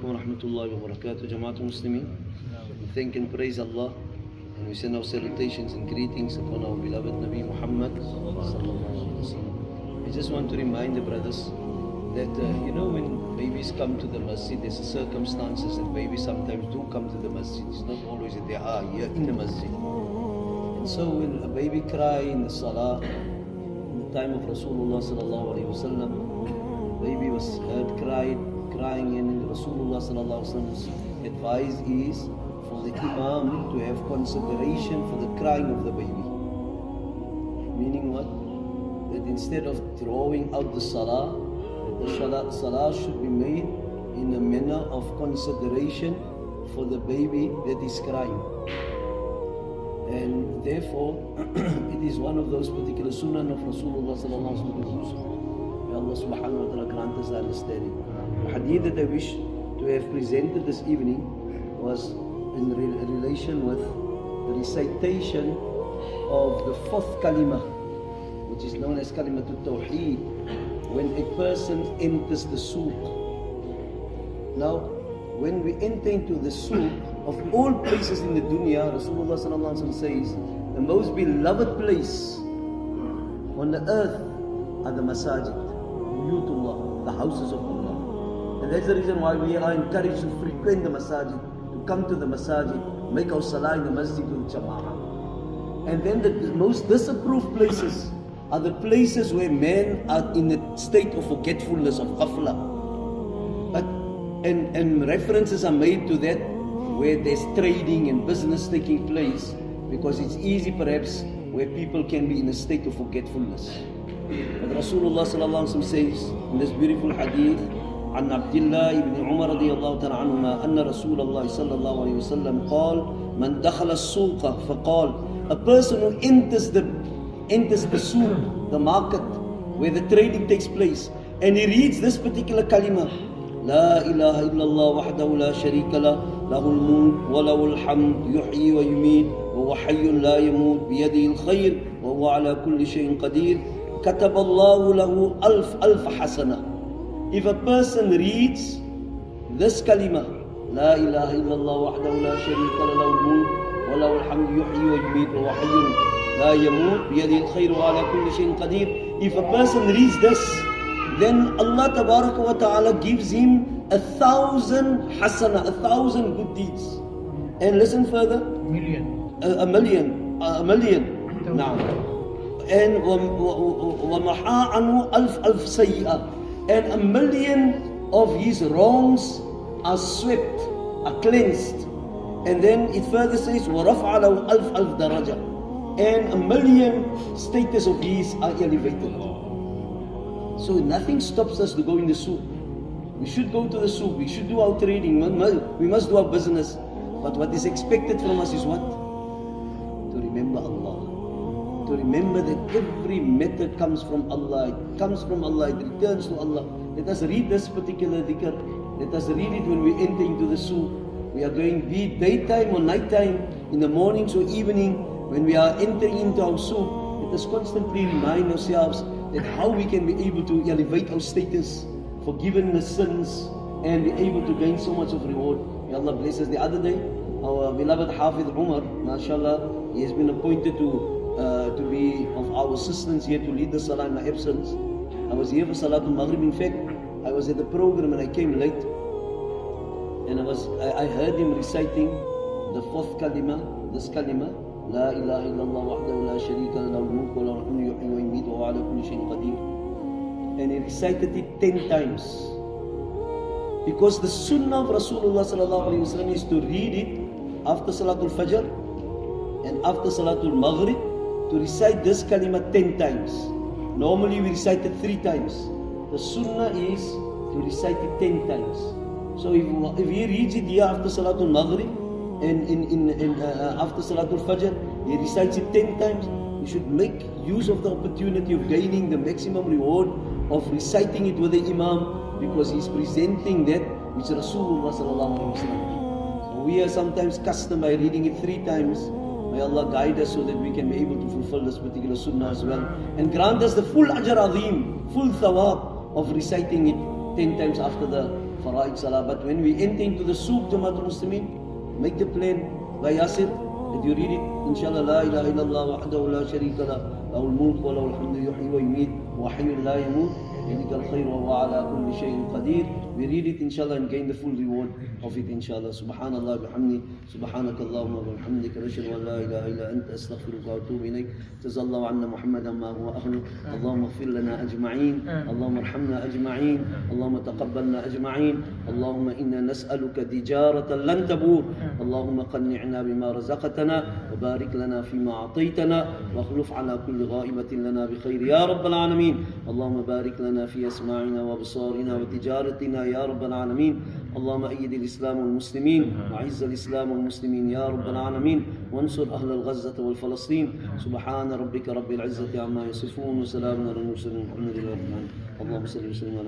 alaikum wa rahmatullahi wa barakatuh, Jamaatul Muslimin. We thank and praise Allah, and we send our salutations and greetings upon our beloved Nabi Muhammad sallallahu alaihi wasallam. I just want to remind the brothers that when babies come to the masjid, there's circumstances that babies sometimes do come to the masjid. It's not always that they are here in the masjid. And so when a baby cry in the salah, in the time of Rasulullah sallallahu alaihi wasallam, baby was heard crying, and Rasulullah sallallahu alaihi wasallam's advice is for the imam to have consideration for the crying of the baby. Meaning what? That instead of throwing out the salah, the salah should be made in a manner of consideration for the baby that is crying. And therefore, it is one of those particular sunnah of Rasulullah sallallahu alaihi wasallam. May Allah subhanahu wa ta'ala grant us the understanding. The hadith that I wish to have presented this evening was in relation with the recitation of the fourth kalima, which is known as kalimatul tawheed, when a person enters the souk. Now, when we enter into the souk, of all places in the dunya, Rasulullah sallallahu alaihi wasallam says, the most beloved place on the earth are the masajid, buyutullah, the houses of Allah. And that's the reason why we are encouraged to frequent the masajid, to come to the masajid, make our salah in the masjid with jama'ah. And then the most disapproved places are the places where men are in a state of forgetfulness, of ghafla. And references are made to that where there's trading and business taking place, because it's easy perhaps where people can be in a state of forgetfulness. But Rasulullah sallallahu alaihi wasallam says in this beautiful hadith, An Abdullah ibn Umar radiyallahu ta'ala anhuma, Anna Rasulullah sallallahu alaihi wasallam قال, Man dakhala as-suqa faqal, a person who enters the souk, the market where the trading takes place, and he reads this particular kalima, La ilaha illallah wahdahu la sharika la, lahul mulk wa lahul hamd, yuhyi wa yumeet, wa huwa hayyun la yamut, biyadihi al-khayr, wa huwa ala kulli shay'in qadir, kataballahu lahu alf hasana. If a person reads this kalima, La ilaha illallah wahdahu la sharika la, lahul mulk wa lahul hamd, yuhyi wa yumeet, wa huwa hayyun la yamut, biyadihi al-khayr, wa ala kulli shay'in qadir. If a person reads this, then Allah Tabaraka wa Ta'ala gives him 1,000 hasana, 1,000 good deeds. And listen further. A million. Now. And وَمَحَا عَنْهُ أَلْفْ سَيِّئَةٍ. And 1,000,000 of his wrongs are swept, are cleansed. And then it further says وَرَفْعَ لَهُ أَلْفْ دَرَجَةٍ. And 1,000,000 status of his are elevated. So nothing stops us to go in the souk. We should go to the souk, we should do our trading, we must do our business. But what is expected from us is what? To remember Allah. To remember that every matter comes from Allah, it comes from Allah, it returns to Allah. Let us read this particular dhikr. Let us read it when we enter into the souk. We are going, be it daytime or nighttime, in the mornings or evening, when we are entering into our souk, let us constantly remind ourselves that how we can be able to elevate our status, forgiven the sins, and be able to gain so much of reward. May Allah bless us. The other day, our beloved Hafidh Umar, mashallah, he has been appointed to be of our assistance here to lead the salah in my absence. I was here for Salatul Maghrib. In fact, I was at the program and I came late, and I heard him reciting the fourth kalima, this kalima, La ilaha illallah wahdahu la sharika la, lahul mulk wa lahul hamdu, yuhyi wa yumeet, wa huwa ala kulli shay'in qadir. And he recited it 10 times. Because the sunnah of Rasulullah sallallahu alaihi wasallam is to read it after Salatul Fajr and after Salatul Maghrib, to recite this kalima 10 times. Normally we recite it 3 times. The sunnah is to recite it 10 times. So if he reads it here after Salatul Maghrib, and after Salatul Fajr, he recites it 10 times, we should make use of the opportunity of gaining the maximum reward of reciting it with the Imam, because he's presenting that which Rasulullah sallallahu alaihi wasallam. So we are sometimes custom by reading it 3 times. May Allah guide us so that we can be able to fulfill this particular sunnah as well, and grant us the full ajr azim, full thawab of reciting it 10 times after the Fara'id Salah. But when we enter into the Suq Jamaatul Muslimin, make the plan by Yasir, that you read it, inshallah, La ilaha illallah wahdahu la sharika la, lahul mulk wa lahul hamdu yuhyi wa yumeet, wa hayyun la yamut, biyadika al-khayr wa huwa ala kulli shay'in qadir. We read it, inshallah, and gain the full reward of it, inshallah. Subhanallah bihamdi, subhanakallahumma wa bihamdika, nashhadu an la ilaha illa anta, astaghfiruka wa atubu ilayk. Jazallahu anna Muhammadan ma huwa ahlu. Allahumma ighfir lana ajma'in, Allahumma arhamna ajma'in, Allahumma taqabbalna ajma'in. Allahumma inna nas'aluka tijaratan lan tabur. Allahumma qanni'na bima razaqtana wa barik lana fima a'taytana wa akhluf ala kulli ghaibatin lana bi khair ya rabbal alamin. Allahumma barik lana fi asma'ina wa absarina wa tijaratina يا رب العالمين. اللهم أيد الإسلام والمسلمين وعز الإسلام والمسلمين يا رب العالمين، وانصر أهل الغزة والفلسطين. سبحان ربك رب العزة عما يصفون وسلام على المرسلين والحمد لله رب العالمين. اللهم صل وسلم على